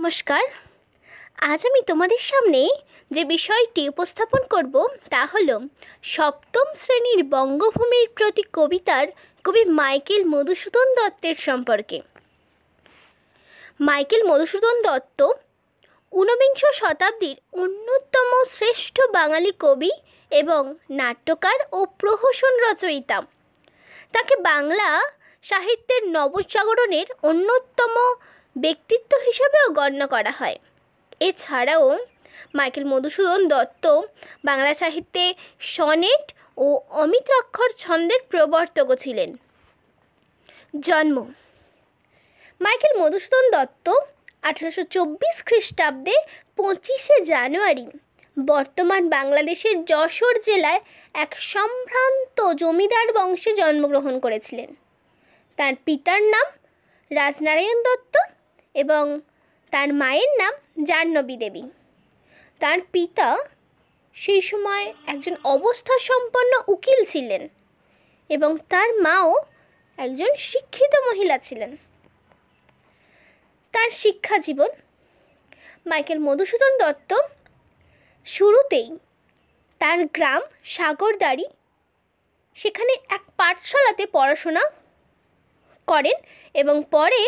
নমস্কার। আজ আমি তোমাদের সামনে যে বিষয়টি উপস্থাপন করব তা হলো সপ্তম শ্রেণীর বঙ্গভূমির প্রতি কবিতার কবি মাইকেল মধুসূদন দত্তের সম্পর্কে। মাইকেল মধুসূদন দত্ত ঊনবিংশ শতাব্দীর অন্যতম শ্রেষ্ঠ বাঙালি কবি এবং নাট্যকার ও প্রহসন রচয়িতা। তাকে বাংলা সাহিত্যের নবজাগরণের অন্যতম ব্যক্তিত্ব হিসেবেও গণ্য করা হয়। এছাড়াও মাইকেল মধুসূদন দত্ত বাংলা সাহিত্যে সনেট ও অমিত্রাক্ষর ছন্দের প্রবর্তকও ছিলেন। জন্ম: মাইকেল মধুসূদন দত্ত 1824 খ্রিস্টাব্দে 25শে জানুয়ারি বর্তমান বাংলাদেশের যশোর জেলায় এক সম্ভ্রান্ত জমিদার বংশে জন্মগ্রহণ করেছিলেন। তার পিতার নাম রাজনারায়ণ দত্ত এবং তার মায়ের নাম জাহ্নবী দেবী। তার পিতা সেই সময় একজন অবস্থাসম্পন্ন উকিল ছিলেন এবং তার মাও একজন শিক্ষিত মহিলা ছিলেন। তার শিক্ষা জীবন: মাইকেল মধুসূদন দত্ত শুরুতেই তার গ্রাম সাগরদাড়ি সেখানে এক পাঠশালাতে পড়াশোনা করেন এবং পরে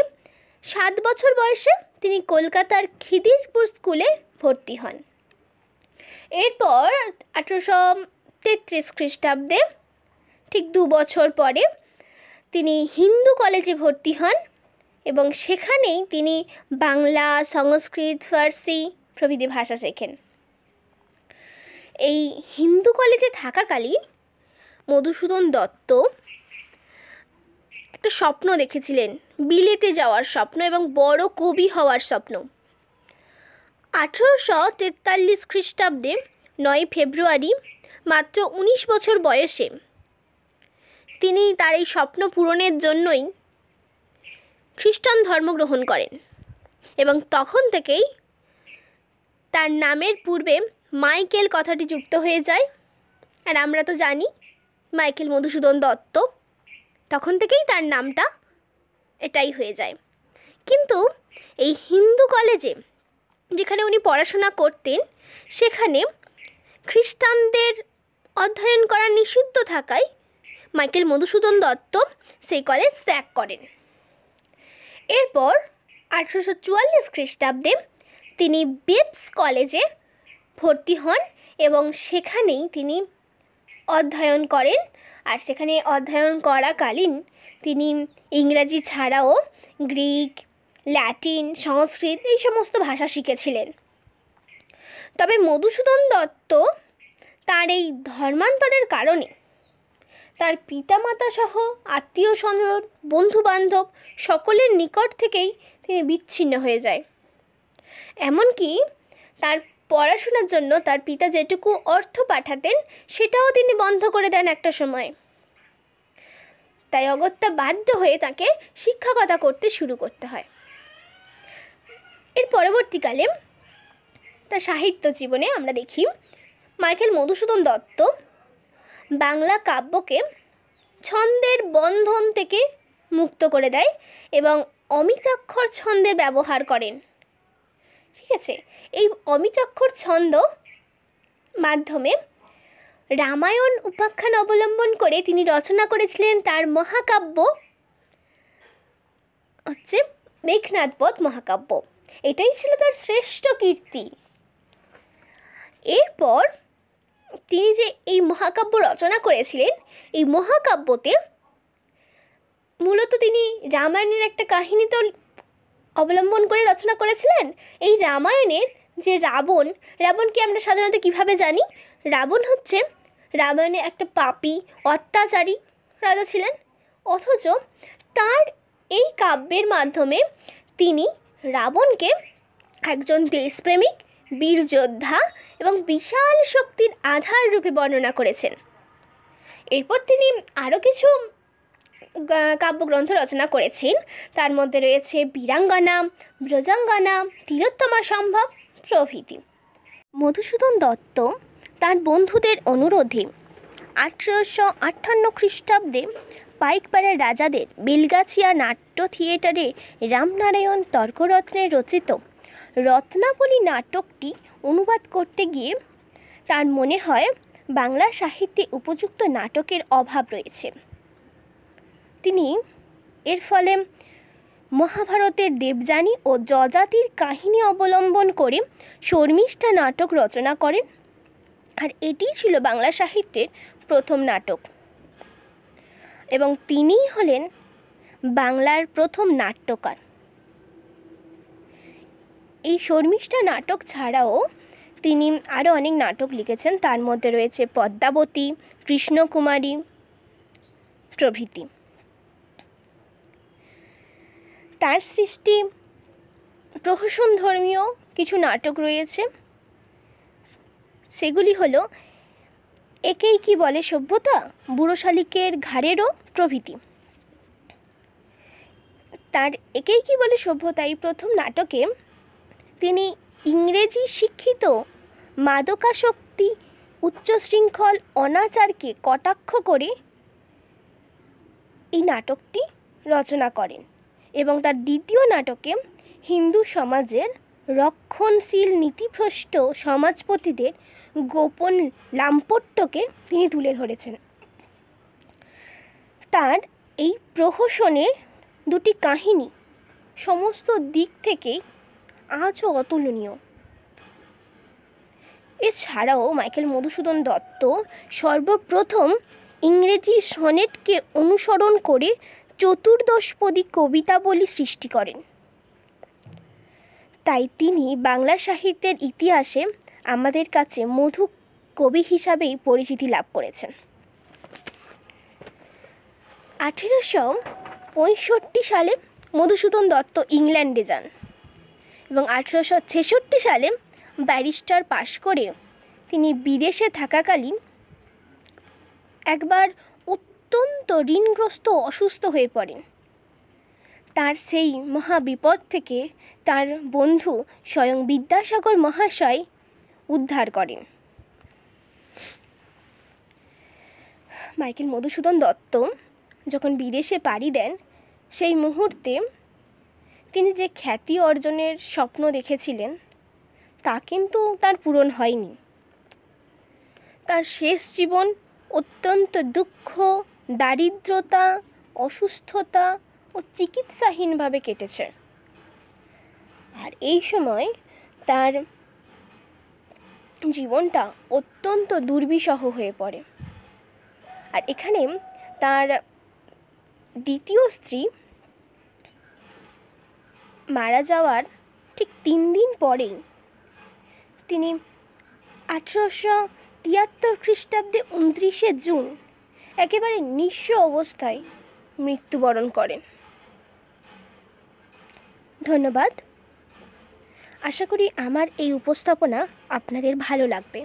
7 বছর বয়সে তিনি কলকাতার খিদিরপুর স্কুলে ভর্তি হন। এরপর 1833 খ্রিস্টাব্দে ঠিক 2 বছর পরে তিনি হিন্দু কলেজে ভর্তি হন এবং সেখানেই তিনি বাংলা, সংস্কৃত, ফার্সি প্রভৃতি ভাষা শেখেন। এই হিন্দু কলেজে থাকাকালীন মধুসূদন দত্ত একটা স্বপ্ন দেখেছিলেন, বিলেতে যাওয়ার স্বপ্ন এবং বড় কবি হওয়ার স্বপ্ন। 1843 খ্রিস্টাব্দে 9 ফেব্রুয়ারি মাত্র 19 বছর বয়সে তিনি তার এই স্বপ্ন পূরণের জন্যই খ্রিস্টান ধর্ম গ্রহণ করেন এবং তখন থেকেই তার নামের পূর্বে মাইকেল কথাটি যুক্ত হয়ে যায়। আর আমরা তো জানি মাইকেল মধুসূদন দত্ত, তখন থেকেই তার নামটা এটাই হয়ে যায়। কিন্তু এই হিন্দু কলেজে যেখানে উনি পড়াশোনা করতেন সেখানে খ্রিস্টানদের অধ্যয়ন করা নিষিদ্ধ থাকায় মাইকেল মধুসূদন দত্ত সেই কলেজ ত্যাগ করেন। এরপর 1844 খ্রিস্টাব্দে তিনি বেবস কলেজে ভর্তি হন এবং সেখানেই তিনি অধ্যয়ন করেন। আর সেখানে অধ্যয়ন করাকালীন তিনি ইংরাজি ছাড়াও গ্রিক, ল্যাটিন, সংস্কৃত এই সমস্ত ভাষা শিখেছিলেন। তবে মধুসূদন দত্ত তার এই ধর্মান্তরের কারণে তার পিতামাতা সহ আত্মীয় স্বজন, বন্ধুবান্ধব সকলের নিকট থেকেই তিনি বিচ্ছিন্ন হয়ে যায়। এমনকি তার পড়াশোনার জন্য তার পিতা যেটুকু অর্থ পাঠাতেন সেটাও তিনি বন্ধ করে দেন একটা সময়। তাই অগত্যা বাধ্য হয়ে তাকে শিক্ষকতা করতে শুরু করতে হয়। এর পরবর্তীকালে তার সাহিত্য জীবনে আমরা দেখি মাইকেল মধুসূদন দত্ত বাংলা কাব্যকে ছন্দের বন্ধন থেকে মুক্ত করে দেয় এবং অমিত্রাক্ষর ছন্দের ব্যবহার করেন। ঠিক আছে, এই অমিত্রাক্ষর ছন্দ মাধ্যমে রামায়ণ উপাখ্যান অবলম্বন করে তিনি রচনা করেছিলেন তার মহাকাব্য হচ্ছে মেঘনাদ বধ মহাকাব্য। এটাই ছিল তার শ্রেষ্ঠ কীর্তি। এরপর তিনি যে এই মহাকাব্য রচনা করেছিলেন, এই মহাকাব্যতে মূলত তিনি রামায়ণের একটা কাহিনী তো অবলম্বন করে রচনা করেছিলেন। এই রামায়ণের যে রাবণকে আমরা সাধারণত কিভাবে জানি? রাবণ হচ্ছে রামায়ণে একটা পাপী, অত্যাচারী রাজা ছিলেন, অথচ তার এই কাব্যের মাধ্যমে তিনি রাবণকে একজন দেশপ্রেমিক, বীর যোদ্ধা এবং বিশাল শক্তির আধার রূপে বর্ণনা করেছেন। এরপর তিনি আরও কিছু কাব্যগ্রন্থ রচনা করেছেন। তার মধ্যে রয়েছে বীরাঙ্গনা, ব্রজাঙ্গনা, তিলোত্তমা সম্ভব প্রভৃতি। মধুসূদন দত্ত তার বন্ধুদের অনুরোধে 1858 খ্রিস্টাব্দে পাইকপাড়ার রাজাদের বেলগাছিয়া নাট্য থিয়েটারে রামনারায়ণ তর্করত্নে রচিত রত্নাবলী নাটকটি অনুবাদ করতে গিয়ে তার মনে হয় বাংলা সাহিত্যে উপযুক্ত নাটকের অভাব রয়েছে। তিনি এর ফলে মহাভারতের দেবযানী ও যযাতির কাহিনী অবলম্বন করে শর্মিষ্ঠা নাটক রচনা করেন, আর এটিই ছিল বাংলা সাহিত্যের প্রথম নাটক, এবং তিনিই হলেন বাংলার প্রথম নাট্যকার। এই শর্মিষ্ঠা নাটক ছাড়াও তিনি আরও অনেক নাটক লিখেছেন, তার মধ্যে রয়েছে পদ্মাবতী, কৃষ্ণকুমারী প্রভৃতি। তার সৃষ্টি প্রহসন ধর্মীয় কিছু নাটক রয়েছে, সেগুলি হলো একেই কি বলে সভ্যতা, বুড়ো শালিকের ঘাড়েরও প্রভৃতি। তার একেই কি বলে সভ্যতা এই প্রথম নাটকে তিনি ইংরেজি শিক্ষিত মাদকাসক্তি উচ্চশৃঙ্খল অনাচারকে কটাক্ষ করে এই নাটকটি রচনা করেন, এবং তার দ্বিতীয় নাটকে হিন্দু সমাজের রক্ষণশীল নীতিভ্রষ্ট সমাজপতিদের গোপন লাম্পট্যকে তিনি তুলে ধরেছেন। তার এই প্রহসনের দুটি কাহিনী সমস্ত দিক থেকেই আজও অতুলনীয়। এছাড়াও মাইকেল মধুসূদন দত্ত সর্বপ্রথম ইংরেজি সনেটকে অনুসরণ করে চতুর্দশপদী কবিতাবলী সৃষ্টি করেন। তাই তিনি বাংলা সাহিত্যের ইতিহাসে আমাদের কাছে মধু কবি হিসাবেই পরিচিতি লাভ করেছেন। 1865 সালে মধুসূদন দত্ত ইংল্যান্ডে যান এবং 1866 সালে ব্যারিস্টার পাশ করে তিনি বিদেশে থাকাকালীন একবার অত্যন্ত ঋণগ্রস্ত অসুস্থ হয়ে পড়েন। তার সেই মহাবিপদ থেকে তার বন্ধু স্বয়ং বিদ্যাসাগর মহাশয় উদ্ধার করেন। মাইকেল মধুসূদন দত্ত যখন বিদেশে পাড়ি দেন, সেই মুহূর্তে তিনি যে খ্যাতি অর্জনের স্বপ্ন দেখেছিলেন তা কিন্তু তার পূরণ হয়নি। তার শেষ জীবন অত্যন্ত দুঃখ, দারিদ্রতা, অসুস্থতা ও চিকিৎসাহীনভাবে কেটেছে। আর এই সময় তার জীবনটা অত্যন্ত দুর্বিষহ হয়ে পড়ে। আর এখানে তার দ্বিতীয় স্ত্রী মারা যাওয়ার ঠিক 3 দিন পরেই তিনি 1873 খ্রিস্টাব্দে 29শে জুন একেবারে নিঃস্ব অবস্থায় মৃত্যুবরণ করেন। ধন্যবাদ। আশা করি আমার এই উপস্থাপনা আপনাদের ভালো লাগবে।